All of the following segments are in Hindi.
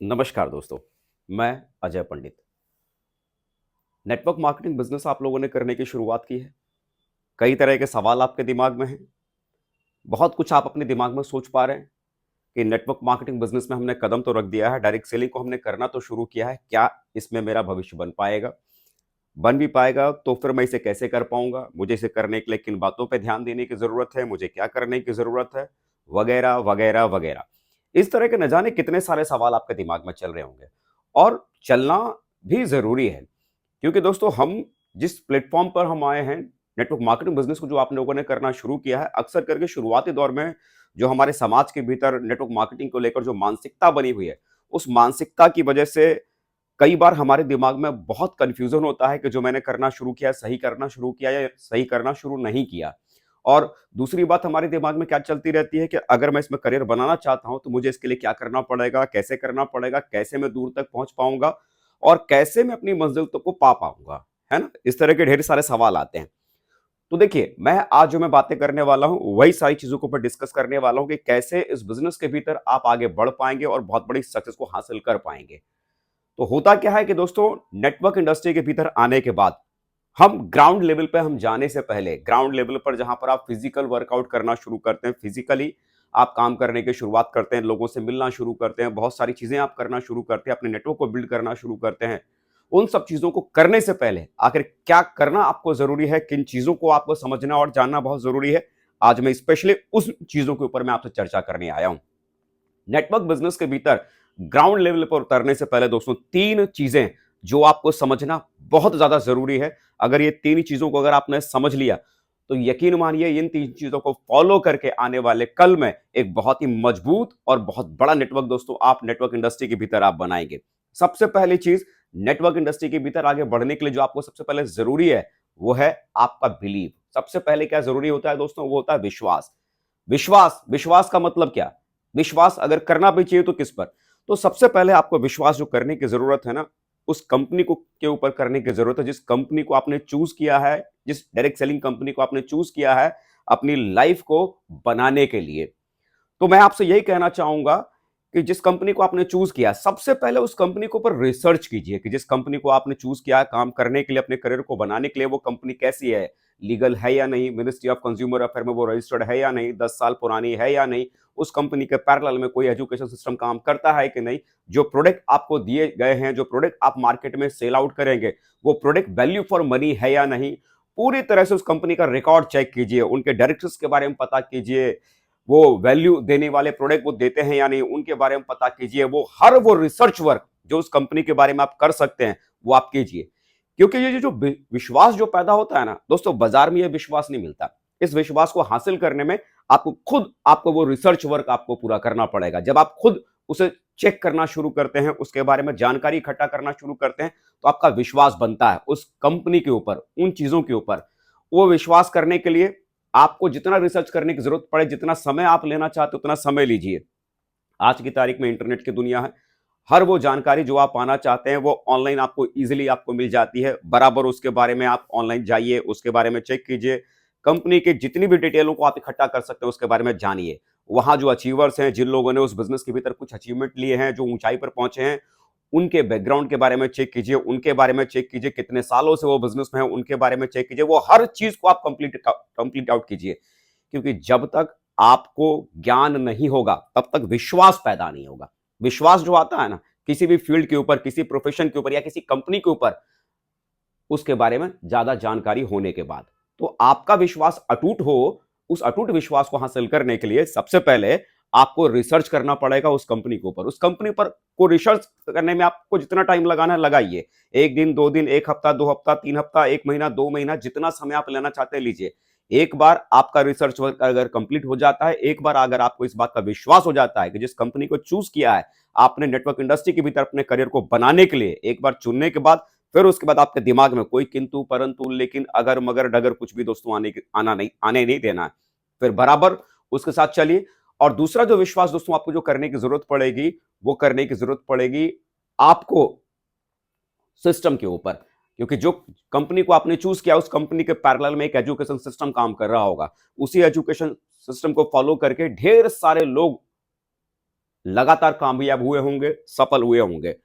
नमस्कार दोस्तों, मैं अजय पंडित। नेटवर्क मार्केटिंग बिजनेस आप लोगों ने करने की शुरुआत की है। कई तरह के सवाल आपके दिमाग में हैं। बहुत कुछ आप अपने दिमाग में सोच पा रहे हैं कि नेटवर्क मार्केटिंग बिजनेस में हमने कदम तो रख दिया है, डायरेक्ट सेलिंग को हमने करना तो शुरू किया है। क्या इसमें मेरा भविष्य बन पाएगा? बन भी पाएगा तो फिर मैं इसे कैसे कर पाऊंगा? मुझे इसे करने के लिए किन बातों पे ध्यान देने की ज़रूरत है? मुझे क्या करने की ज़रूरत है? वगैरह, वगैरह, वगैरह। इस तरह के न जाने कितने सारे सवाल आपके दिमाग में चल रहे होंगे और चलना भी ज़रूरी है। क्योंकि दोस्तों हम जिस प्लेटफ़ॉर्म पर हम आए हैं, नेटवर्क मार्केटिंग बिज़नेस को जो आप लोगों ने करना शुरू किया है, अक्सर करके शुरुआती दौर में जो हमारे समाज के भीतर नेटवर्क मार्केटिंग को लेकर जो मानसिकता बनी हुई है, उस मानसिकता की वजह से कई बार हमारे दिमाग में बहुत कन्फ्यूज़न होता है कि जो मैंने करना शुरू किया, सही करना शुरू किया या सही करना शुरू नहीं किया। और दूसरी बात हमारे दिमाग में क्या चलती रहती है कि अगर मैं इसमें करियर बनाना चाहता हूँ, तो मुझे इसके लिए क्या करना पड़ेगा, कैसे करना पड़ेगा, कैसे मैं दूर तक पहुँच पाऊँगा और कैसे मैं अपनी मंज़िल तक को पा पाऊँगा, है ना? इस तरह के ढेर सारे सवाल आते हैं। तो देखिए, मैं आज जो मैं बातें करने वाला हूँ, वही सारी चीज़ों के ऊपर डिस्कस करने वाला हूँ कि कैसे इस बिज़नेस के भीतर आप आगे बढ़ पाएँगे और बहुत बड़ी सक्सेस को हासिल कर पाएँगे। तो होता क्या है कि दोस्तों नेटवर्क इंडस्ट्री के भीतर आने के बाद हम ग्राउंड लेवल पे हम जाने से पहले ग्राउंड लेवल पर जहां पर आप फिजिकल वर्कआउट करना शुरू करते हैं, फिजिकली आप काम करने की शुरुआत करते हैं, लोगों से मिलना शुरू करते हैं, बहुत सारी चीजें आप करना शुरू करते हैं, अपने नेटवर्क को बिल्ड करना शुरू करते हैं। उन सब चीजों को करने से पहले आखिर क्या करना आपको जरूरी है, किन चीजों को आपको समझना और जानना बहुत जरूरी है, आज मैं स्पेशली उस चीजों के ऊपर मैं आपसे चर्चा करने आया हूं। नेटवर्क बिजनेस के भीतर ग्राउंड लेवल पर उतरने से पहले दोस्तों तीन चीजें जो आपको समझना बहुत ज्यादा जरूरी है। अगर ये तीन चीजों को अगर आपने समझ लिया तो यकीन मानिए इन तीन चीजों को फॉलो करके आने वाले कल में एक बहुत ही मजबूत और बहुत बड़ा नेटवर्क दोस्तों आप नेटवर्क इंडस्ट्री के भीतर आप बनाएंगे। सबसे पहली चीज नेटवर्क इंडस्ट्री के भीतर आगे बढ़ने के लिए जो आपको सबसे पहले जरूरी है वो है आपका बिलीव। सबसे पहले क्या जरूरी होता है दोस्तों? वो होता है विश्वास। विश्वास विश्वास का मतलब क्या? विश्वास अगर करना भी चाहिए तो किस पर? तो सबसे पहले आपको विश्वास जो करने की जरूरत है ना, उस कंपनी को के ऊपर करने की जरूरत है जिस कंपनी को आपने चूज किया है, जिस डायरेक्ट सेलिंग कंपनी को आपने चूज किया है अपनी लाइफ को बनाने के लिए। तो मैं आपसे यही कहना चाहूंगा कि जिस कंपनी को आपने चूज किया सबसे पहले उस कंपनी के ऊपर रिसर्च कीजिए कि जिस कंपनी को आपने चूज किया है काम करने के लिए, अपने करियर को बनाने के लिए, वो कंपनी कैसी है, लीगल है या नहीं, मिनिस्ट्री ऑफ कंज्यूमर अफेयर में वो रजिस्टर्ड है या नहीं, 10 साल पुरानी है या नहीं, उस कंपनी के पैरेलल में कोई एजुकेशन सिस्टम काम करता है कि नहीं, जो प्रोडक्ट आपको दिए गए हैं, जो प्रोडक्ट आप मार्केट में सेल आउट करेंगे, वो प्रोडक्ट वैल्यू फॉर मनी है या नहीं, पूरी तरह से उस कंपनी का रिकॉर्ड चेक कीजिए, उनके डायरेक्टर्स के बारे में पता कीजिए, वो वैल्यू देने वाले प्रोडक्ट वो देते हैं या नहीं, उनके बारे में पता कीजिए। वो वो रिसर्च वर्क जो उस कंपनी के बारे में आप कर सकते हैं, वो आप कीजिए। क्योंकि ये जो विश्वास जो पैदा होता है ना दोस्तों, बाजार में ये विश्वास नहीं मिलता। इस विश्वास को हासिल करने में आपको वो रिसर्च वर्क आपको पूरा करना पड़ेगा। जब आप खुद उसे चेक करना शुरू करते हैं, उसके बारे में जानकारी इकट्ठा करना शुरू करते हैं, तो आपका विश्वास बनता है उस कंपनी के ऊपर, उन चीजों के ऊपर। वो विश्वास करने के लिए आपको जितना रिसर्च करने की जरूरत पड़े, जितना समय आप लेना चाहते हो उतना समय लीजिए। आज की तारीख में इंटरनेट की दुनिया है। हर वो जानकारी जो आप पाना चाहते हैं वो ऑनलाइन आपको इजीली आपको मिल जाती है। बराबर उसके बारे में आप ऑनलाइन जाइए, उसके बारे में चेक कीजिए। कंपनी के जितनी भी डिटेलों को आप इकट्ठा कर सकते हैं उसके बारे में जानिए। वहां जो अचीवर्स हैं, जिन लोगों ने उस बिजनेस के भीतर कुछ अचीवमेंट लिए हैं, जो ऊंचाई पर पहुंचे हैं, उनके बैकग्राउंड के बारे में चेक कीजिए, उनके बारे में चेक कीजिए, कितने सालों से वो बिजनेस में है उनके बारे में चेक कीजिए। वो हर चीज को आप कंप्लीट आउट कीजिए। क्योंकि जब तक आपको ज्ञान नहीं होगा तब तक विश्वास पैदा नहीं होगा। विश्वास जो आता है ना किसी भी फील्ड के ऊपर, किसी प्रोफेशन के ऊपर या किसी कंपनी के ऊपर, उसके बारे में ज्यादा जानकारी होने के बाद, तो आपका विश्वास अटूट हो। उस अटूट विश्वास को हासिल करने के लिए सबसे पहले आपको रिसर्च करना पड़ेगा उस कंपनी के ऊपर। उस कंपनी पर को रिसर्च करने में आपको जितना टाइम लगाना है लगाइए। 1 दिन, 2 दिन, 1 हफ्ता, 2 हफ्ता, 3 हफ्ता, 1 महीना, 2 महीना, जितना समय आप लेना चाहते हैं लीजिए। एक बार आपका रिसर्च वर्क अगर कंप्लीट हो जाता है, एक बार अगर आपको इस बात का विश्वास हो जाता है कि जिस कंपनी को चूज किया है आपने नेटवर्क इंडस्ट्री के भीतर अपने करियर को बनाने के लिए, एक बार चुनने के बाद फिर उसके बाद आपके दिमाग में कोई किंतु परंतु लेकिन अगर मगर डगर कुछ भी दोस्तों आने नहीं देना है। फिर बराबर उसके साथ चलिए। और दूसरा जो विश्वास दोस्तों आपको जो करने की जरूरत पड़ेगी, वो करने की जरूरत पड़ेगी आपको सिस्टम के ऊपर। क्योंकि जो कंपनी को आपने चूज किया उस कंपनी के पैरेलल में एक एजुकेशन सिस्टम काम कर रहा होगा। उसी एजुकेशन सिस्टम को फॉलो करके ढेर सारे लोग लगातार कामयाब हुए होंगे, सफल हुए होंगे।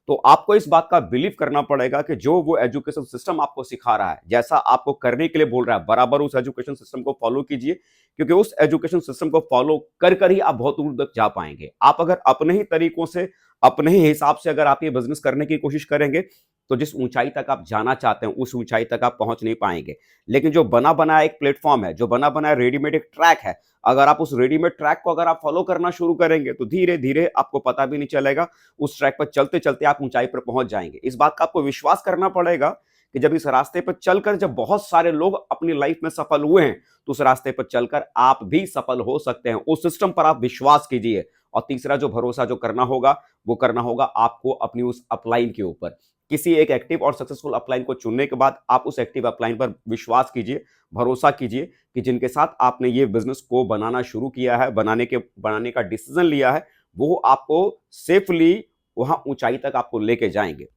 तो आपको इस बात का बिलीव करना पड़ेगा कि जो वो एजुकेशन सिस्टम आपको सिखा रहा है, जैसा आपको करने के लिए बोल रहा है, बराबर उस एजुकेशन सिस्टम को फॉलो कीजिए, क्योंकि उस एजुकेशन सिस्टम को फॉलो कर ही आप बहुत दूर तक जा पाएंगे। आप अगर अपने ही तरीकों से, अपने ही हिसाब से अगर आप ये बिजनेस करने की कोशिश करेंगे, तो जिस ऊंचाई तक आप जाना चाहते हैं उस ऊंचाई तक आप पहुंच नहीं पाएंगे। लेकिन जो बना बनाया एक प्लेटफॉर्म है, जो बना बनाया रेडीमेड एक ट्रैक है, अगर आप उस रेडीमेड ट्रैक को अगर आप फॉलो करना शुरू करेंगे, तो धीरे धीरे आपको पता भी नहीं चलेगा, उस ट्रैक पर चलते चलते आप ऊंचाई पर पहुंच जाएंगे। इस बात का आपको विश्वास करना पड़ेगा कि जब इस रास्ते पर चलकर जब बहुत सारे लोग अपनी लाइफ में सफल हुए हैं, तो उस रास्ते पर चलकर आप भी सफल हो सकते हैं। उस सिस्टम पर आप विश्वास कीजिए। और तीसरा जो भरोसा जो करना होगा, वो करना होगा आपको अपनी उस अपलाइन के ऊपर। किसी एक एक्टिव और सक्सेसफुल अपलाइन को चुनने के बाद आप उस एक्टिव अपलाइन पर विश्वास कीजिए, भरोसा कीजिए कि जिनके साथ आपने ये बिजनेस को बनाना शुरू किया है, बनाने का डिसीजन लिया है, वो आपको सेफली वहां ऊंचाई तक आपको लेके जाएंगे।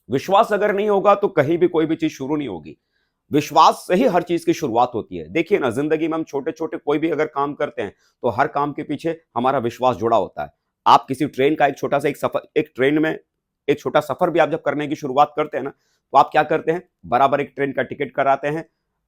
विश्वास अगर नहीं होगा तो कहीं भी कोई भी चीज शुरू नहीं होगी। विश्वास से ही हर चीज की शुरुआत होती है। देखिए ना, जिंदगी में हम छोटे छोटे कोई भी अगर काम करते हैं, तो हर काम के पीछे हमारा विश्वास जुड़ा होता है। आप किसी ट्रेन का एक छोटा सा एक सफर, एक ट्रेन में एक छोटा सफर भी आप जब करने की शुरुआत करते हैं ना, तो आप क्या करते हैं, बराबर एक ट्रेन का टिकट कराते हैं,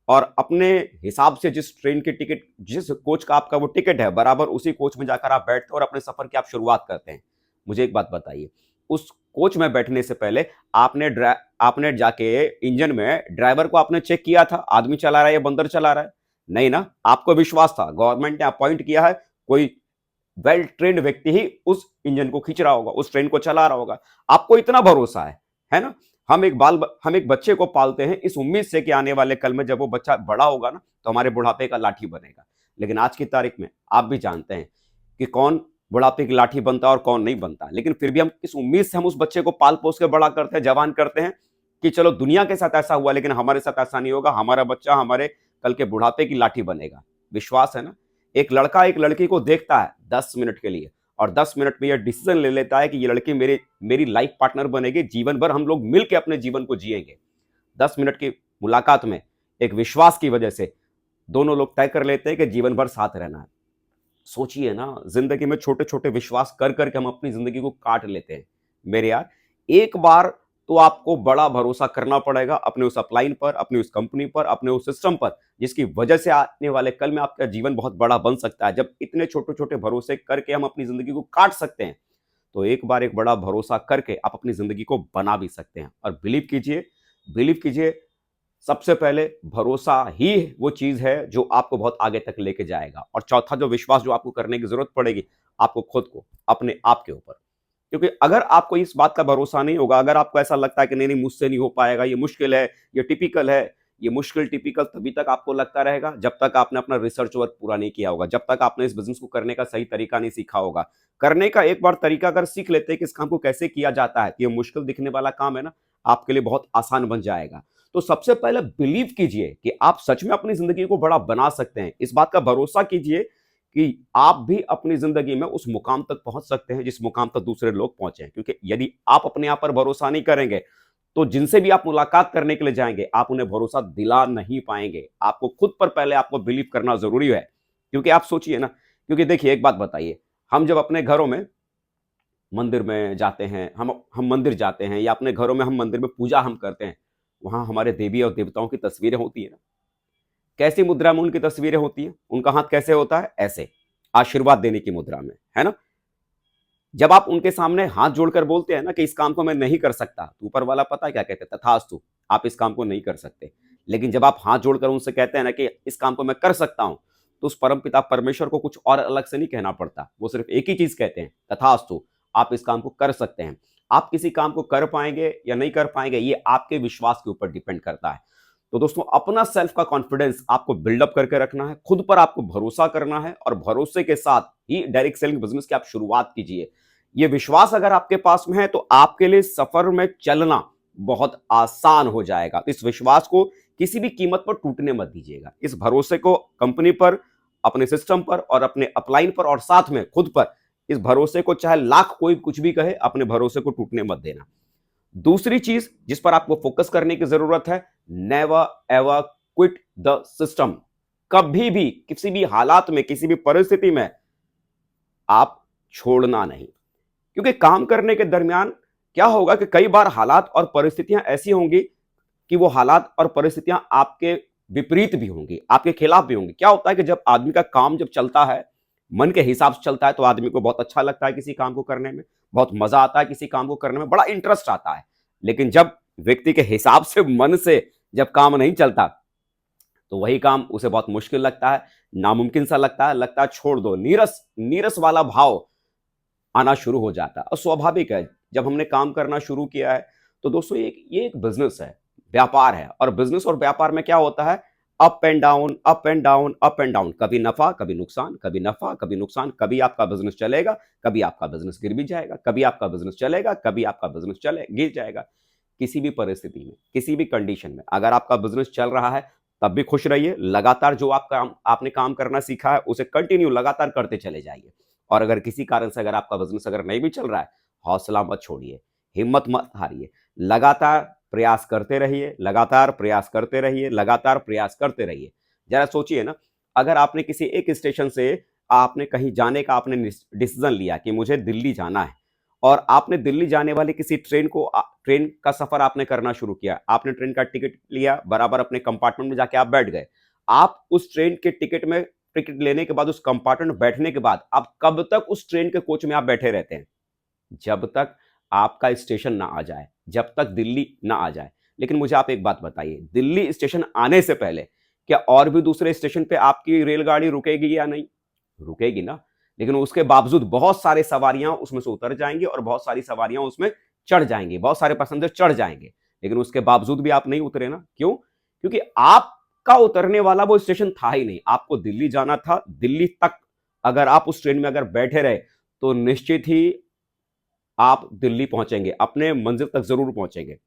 और अपने हिसाब से जिस ट्रेन की टिकट, जिस कोच का आपका वो टिकट है, बराबर उसी कोच में जाकर आप बैठते हैं और अपने सफर की आप शुरुआत करते हैं। मुझे एक बात बताइए, उस कोच में बैठने से पहले आपने जाके इंजन में ड्राइवर को आपने चेक किया था, आदमी चला रहा है या बंदर चला रहा है? नहीं ना। आपको विश्वास था, गवर्नमेंट ने अपॉइंट किया है, कोई वेल ट्रेन्ड व्यक्ति ही उस इंजन को खींच रहा होगा, उस ट्रेन को चला रहा होगा। आपको इतना भरोसा है ना? हम एक बच्चे को पालते हैं इस उम्मीद से कि आने वाले कल में जब वो बच्चा बड़ा होगा ना, तो हमारे बुढ़ापे का लाठी बनेगा। लेकिन आज की तारीख में आप भी जानते हैं कि कौन बुढ़ापे की लाठी बनता है और कौन नहीं बनता। लेकिन फिर भी हम इस उम्मीद से हम उस बच्चे को पाल पोस के बड़ा करते हैं, जवान करते हैं, कि चलो दुनिया के साथ ऐसा हुआ लेकिन हमारे साथ ऐसा नहीं होगा, हमारा बच्चा हमारे कल के बुढ़ापे की लाठी बनेगा। विश्वास है ना? एक लड़का एक लड़की को देखता है 10 मिनट के लिए, और 10 मिनट में यह डिसीजन ले लेता है कि ये लड़की मेरी लाइफ पार्टनर बनेगी, जीवन भर हम लोग मिलकर अपने जीवन को जिएंगे। 10 मिनट की मुलाकात में एक विश्वास की वजह से दोनों लोग तय कर लेते हैं कि जीवन भर साथ रहना है। सोचिए ना, जिंदगी में छोटे छोटे विश्वास कर करके हम अपनी जिंदगी को काट लेते हैं। मेरे यार, एक बार तो आपको बड़ा भरोसा करना पड़ेगा अपने उस अपलाइन पर, अपनी उस कंपनी पर, अपने उस सिस्टम पर, जिसकी वजह से आने वाले कल में आपका जीवन बहुत बड़ा बन सकता है। जब इतने छोटे छोटे भरोसे करके हम अपनी जिंदगी को काट सकते हैं, तो एक बार एक बड़ा भरोसा करके आप अपनी जिंदगी को बना भी सकते हैं। और बिलीव कीजिए, सबसे पहले भरोसा ही वो चीज है जो आपको बहुत आगे तक लेके जाएगा। और चौथा जो विश्वास जो आपको करने की जरूरत पड़ेगी, आपको खुद को, अपने आप के ऊपर। क्योंकि अगर आपको इस बात का भरोसा नहीं होगा, अगर आपको ऐसा लगता है कि नहीं नहीं मुझसे नहीं हो पाएगा, ये मुश्किल है, ये टिपिकल है, ये मुश्किल टिपिकल तभी तक आपको लगता रहेगा जब तक आपने अपना रिसर्च वर्क पूरा नहीं किया होगा, जब तक आपने इस बिजनेस को करने का सही तरीका नहीं सीखा होगा। करने का एक बार तरीका अगर सीख लेते हैं कि इस काम को कैसे किया जाता है, तो ये मुश्किल दिखने वाला काम है ना, आपके लिए बहुत आसान बन जाएगा। तो सबसे पहले बिलीव कीजिए कि आप सच में अपनी जिंदगी को बड़ा बना सकते हैं। इस बात का भरोसा कीजिए कि आप भी अपनी जिंदगी में उस मुकाम तक पहुंच सकते हैं जिस मुकाम तक दूसरे लोग पहुंचे हैं। क्योंकि यदि आप अपने आप पर भरोसा नहीं करेंगे, तो जिनसे भी आप मुलाकात करने के लिए जाएंगे, आप उन्हें भरोसा दिला नहीं पाएंगे। आपको खुद पर पहले आपको बिलीव करना जरूरी है। क्योंकि आप सोचिए ना, क्योंकि देखिए एक बात बताइए, हम जब अपने घरों में मंदिर में जाते हैं, हम मंदिर जाते हैं, या अपने घरों में हम मंदिर में पूजा हम करते हैं, वहां हमारे देवी और देवताओं की तस्वीरें होती है ना। कैसी मुद्रा में उनकी तस्वीरें होती हैं? उनका हाथ कैसे होता है? ऐसे, आशीर्वाद देने की मुद्रा में, है ना। जब आप उनके सामने हाथ जोड़कर बोलते हैं ना कि इस काम को मैं नहीं कर सकता, तो ऊपर वाला पता है क्या कहते हैं? तथास्तु, आप इस काम को नहीं कर सकते। लेकिन जब आप हाथ जोड़कर उनसे कहते हैं ना कि इस काम को मैं कर सकता हूं, तो उस परमपिता परमेश्वर को कुछ और अलग से नहीं कहना पड़ता। वो सिर्फ एक ही चीज कहते हैं, तथास्तु, आप इस काम को कर सकते हैं। आप किसी काम को कर पाएंगे या नहीं कर पाएंगे, ये आपके विश्वास के ऊपर डिपेंड करता है। तो दोस्तों, अपना सेल्फ का कॉन्फिडेंस आपको बिल्डअप करके रखना है, खुद पर आपको भरोसा करना है, और भरोसे के साथ ही डायरेक्ट सेलिंग बिजनेस की आप शुरुआत कीजिए। ये विश्वास अगर आपके पास में है, तो आपके लिए सफर में चलना बहुत आसान हो जाएगा। इस विश्वास को किसी भी कीमत पर टूटने मत दीजिएगा। इस भरोसे को कंपनी पर, अपने सिस्टम पर, और अपने अपलाइन पर, और साथ में खुद पर, इस भरोसे को चाहे लाख कोई कुछ भी कहे, अपने भरोसे को टूटने मत देना। दूसरी चीज जिस पर आपको फोकस करने की जरूरत है, never ever quit the system. कभी भी, किसी भी हालात में, किसी भी परिस्थिति में आप छोड़ना नहीं। क्योंकि काम करने के दरमियान क्या होगा कि कई बार हालात और परिस्थितियां ऐसी होंगी कि वो हालात और परिस्थितियां आपके विपरीत भी होंगी, आपके खिलाफ भी होंगी। क्या होता है कि जब आदमी का काम जब चलता है, मन के हिसाब से चलता है, तो आदमी को बहुत अच्छा लगता है किसी काम को करने में, बहुत मजा आता है किसी काम को करने में, बड़ा इंटरेस्ट आता है। लेकिन जब व्यक्ति के हिसाब से, मन से जब काम नहीं चलता, तो वही काम उसे बहुत मुश्किल लगता है, नामुमकिन सा लगता है छोड़ दो, नीरस नीरस वाला भाव आना शुरू हो जाता है। और स्वाभाविक है, जब हमने काम करना शुरू किया है, तो दोस्तों ये एक बिजनेस है, व्यापार है। और बिजनेस और व्यापार में क्या होता है, up and down, up and down, up and down, कभी नफा कभी नुकसान, कभी नफा कभी नुकसान। कभी आपका बिजनेस चलेगा, कभी आपका बिजनेस गिर भी जाएगा, कभी आपका बिजनेस चलेगा, कभी आपका बिजनेस चले गिर जाएगा। किसी भी परिस्थिति में, किसी भी कंडीशन में अगर आपका बिजनेस चल रहा है, तब भी खुश रहिए। लगातार जो आपने काम करना सीखा है, उसे कंटिन्यू लगातार करते चले जाइए। और अगर किसी कारण से अगर आपका बिजनेस अगर नहीं भी चल रहा है, हौसला मत छोड़िए, हिम्मत मत हारिए, लगातार प्रयास करते रहिए, लगातार प्रयास करते रहिए, लगातार प्रयास करते रहिए। जरा सोचिए ना, अगर आपने किसी एक स्टेशन से आपने कहीं जाने का आपने डिसीजन लिया कि मुझे दिल्ली जाना है, और आपने दिल्ली जाने वाली किसी ट्रेन का सफर आपने करना शुरू किया, आपने ट्रेन का टिकट लिया, बराबर अपने कंपार्टमेंट में जाके आप बैठ गए। आप उस ट्रेन के टिकट लेने के बाद, उस कंपार्टमेंट में बैठने के बाद, आप कब तक उस ट्रेन के कोच में आप बैठे रहते हैं? जब तक आपका स्टेशन ना आ जाए, जब तक दिल्ली ना आ जाए। लेकिन मुझे आप एक बात बताइए, दिल्ली स्टेशन आने से पहले क्या और भी दूसरे स्टेशन पे आपकी रेलगाड़ी रुकेगी या नहीं? रुकेगी ना। लेकिन उसके बावजूद बहुत सारे सवारियां उसमें से उतर जाएंगी और बहुत सारी सवारियां उसमें चढ़ जाएंगी, बहुत सारे पैसेंजर चढ़ जाएंगे। लेकिन उसके बावजूद भी आप नहीं उतरे ना। क्यों? क्योंकि आपका उतरने वाला वो स्टेशन था ही नहीं। आपको दिल्ली जाना था, दिल्ली तक अगर आप उस ट्रेन में अगर बैठे रहे, तो निश्चित ही आप दिल्ली पहुंचेंगे, अपने मंजिल तक जरूर पहुंचेंगे।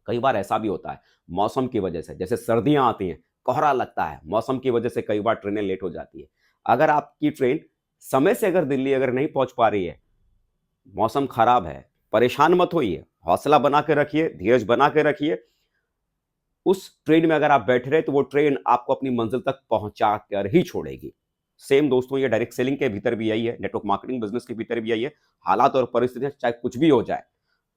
कई बार ऐसा भी होता है, मौसम की वजह से, जैसे सर्दियां आती हैं, कोहरा लगता है, मौसम की वजह से कई बार ट्रेनें लेट हो जाती है। अगर आपकी ट्रेन समय से अगर दिल्ली अगर नहीं पहुंच पा रही है, मौसम खराब है, परेशान मत होइए, हौसला बना के रखिए, धीरज बना के रखिए। उस ट्रेन में अगर आप बैठ रहे, तो वो ट्रेन आपको अपनी मंजिल तक पहुंचा कर ही छोड़ेगी। सेम दोस्तों, ये डायरेक्ट सेलिंग के भीतर भी यही है, नेटवर्क मार्केटिंग बिजनेस के भीतर भी यही है। हालात और परिस्थितियां चाहे कुछ भी हो जाए,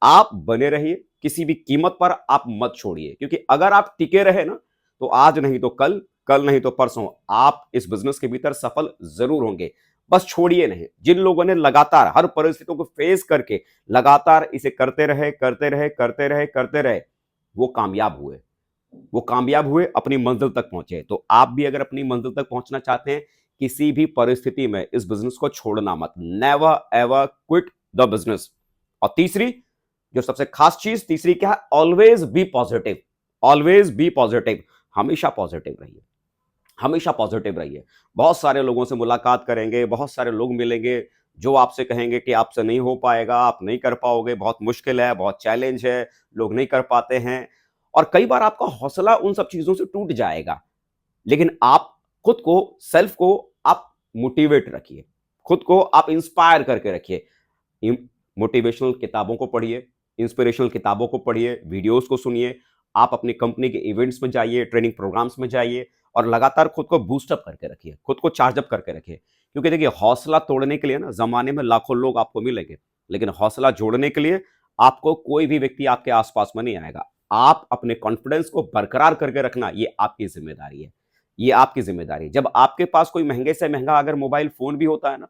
आप बने रहिए, किसी भी कीमत पर आप मत छोड़िए। क्योंकि अगर आप टिके रहे ना, तो आज नहीं तो कल, कल नहीं तो परसों आप इस बिजनेस के भीतर सफल जरूर होंगे। बस छोड़िए नहीं। जिन लोगों ने लगातार हर परिस्थितियों को फेस करके लगातार इसे करते रहे, करते रहे, करते रहे, करते रहे, वो कामयाब हुए, वो कामयाब हुए, अपनी मंजिल तक पहुंचे। तो आप भी अगर अपनी मंजिल तक पहुंचना चाहते हैं, किसी भी परिस्थिति में इस बिजनेस को छोड़ना मत। Never ever quit the business. और तीसरी, जो सबसे खास चीज तीसरी क्या है, always be positive. Always be positive. हमेशा पॉजिटिव रहिए, हमेशा पॉजिटिव रहिए। बहुत सारे लोगों से मुलाकात करेंगे, बहुत सारे लोग मिलेंगे जो आपसे कहेंगे कि आपसे नहीं हो पाएगा, आप नहीं कर पाओगे, बहुत मुश्किल है, बहुत चैलेंज है, लोग नहीं कर पाते हैं। और कई बार आपका हौसला उन सब चीजों से टूट जाएगा। लेकिन आप खुद को, सेल्फ को आप मोटिवेट रखिए, खुद को आप इंस्पायर करके रखिए। मोटिवेशनल किताबों को पढ़िए, इंस्पिरेशनल किताबों को पढ़िए, वीडियोस को सुनिए। आप अपनी कंपनी के इवेंट्स में जाइए, ट्रेनिंग प्रोग्राम्स में जाइए, और लगातार खुद को बूस्टअप करके रखिए, खुद को चार्जअप करके रखिए। क्योंकि देखिए, हौसला तोड़ने के लिए ना जमाने में लाखों लोग आपको मिलेंगे, लेकिन हौसला जोड़ने के लिए आपको कोई भी व्यक्ति आपके आसपास में नहीं आएगा। आप अपने कॉन्फिडेंस को बरकरार करके रखना, ये आपकी जिम्मेदारी है, ये आपकी जिम्मेदारी है। जब आपके पास कोई महंगे से महंगा अगर मोबाइल फोन भी होता है ना,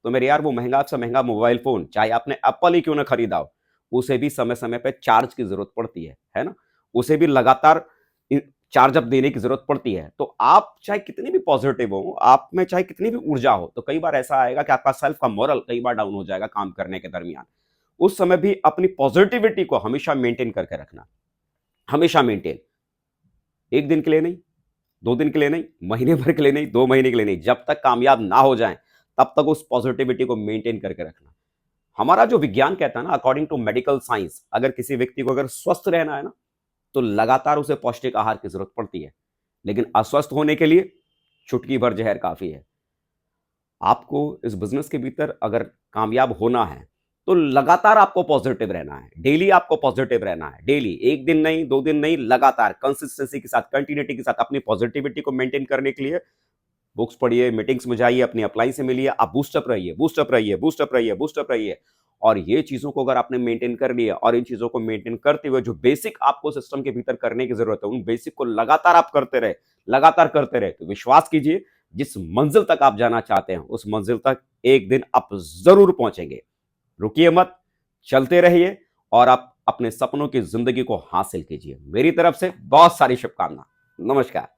तो मेरे यार, वो महंगा से महंगा मोबाइल फोन, चाहे आपने एप्पल ही क्यों ना खरीदा हो, उसे भी समय समय पे चार्ज की जरूरत पड़ती है ना। उसे भी लगातार चार्ज अप देने की जरूरत पड़ती है। तो आप चाहे कितनी भी पॉजिटिव हो, आप में चाहे कितनी भी ऊर्जा हो, तो कई बार ऐसा आएगा कि आपका सेल्फ का मोरल कई बार डाउन हो जाएगा काम करने के दरमियान। उस समय भी अपनी पॉजिटिविटी को हमेशा मेंटेन करके रखना, हमेशा मेंटेन। एक दिन के लिए नहीं, 2 दिन के लिए नहीं, महीने भर के लिए नहीं, 2 महीने के लिए नहीं, जब तक कामयाब ना हो जाए, तब तक उस पॉजिटिविटी को मेंटेन करके रखना। हमारा जो विज्ञान कहता है ना, अकॉर्डिंग टू मेडिकल साइंस, अगर किसी व्यक्ति को अगर स्वस्थ रहना है ना, तो लगातार उसे पौष्टिक आहार की जरूरत पड़ती है। लेकिन अस्वस्थ होने के लिए चुटकी भर जहर काफी है। आपको इस बिजनेस के भीतर अगर कामयाब होना है, तो लगातार आपको पॉजिटिव रहना है, डेली आपको पॉजिटिव रहना है, डेली, एक दिन नहीं, 2 दिन नहीं, लगातार कंसिस्टेंसी के साथ, कंटिन्यूटी के साथ अपनी पॉजिटिविटी को मेंटेन करने के लिए बुक्स पढ़िए, मीटिंग्स में जाइए, अपनी अपलाइन से मिलिए, आप बूस्टअप रहिए, बूस्टअप रहिए, बूस्टअप रहिए, बूस्टअप रहिए। और ये चीजों को अगर आपने मेंटेन कर लिया और इन चीजों को मेंटेन करते हुए जो बेसिक आपको सिस्टम के भीतर करने की जरूरत है, उन बेसिक को लगातार आप करते रहे, लगातार करते रहे, तो विश्वास कीजिए जिस मंजिल तक आप जाना चाहते हैं उस मंजिल तक एक दिन आप जरूर पहुंचेंगे। रुकिए मत, चलते रहिए और आप अपने सपनों की जिंदगी को हासिल कीजिए। मेरी तरफ से बहुत सारी शुभकामना। नमस्कार।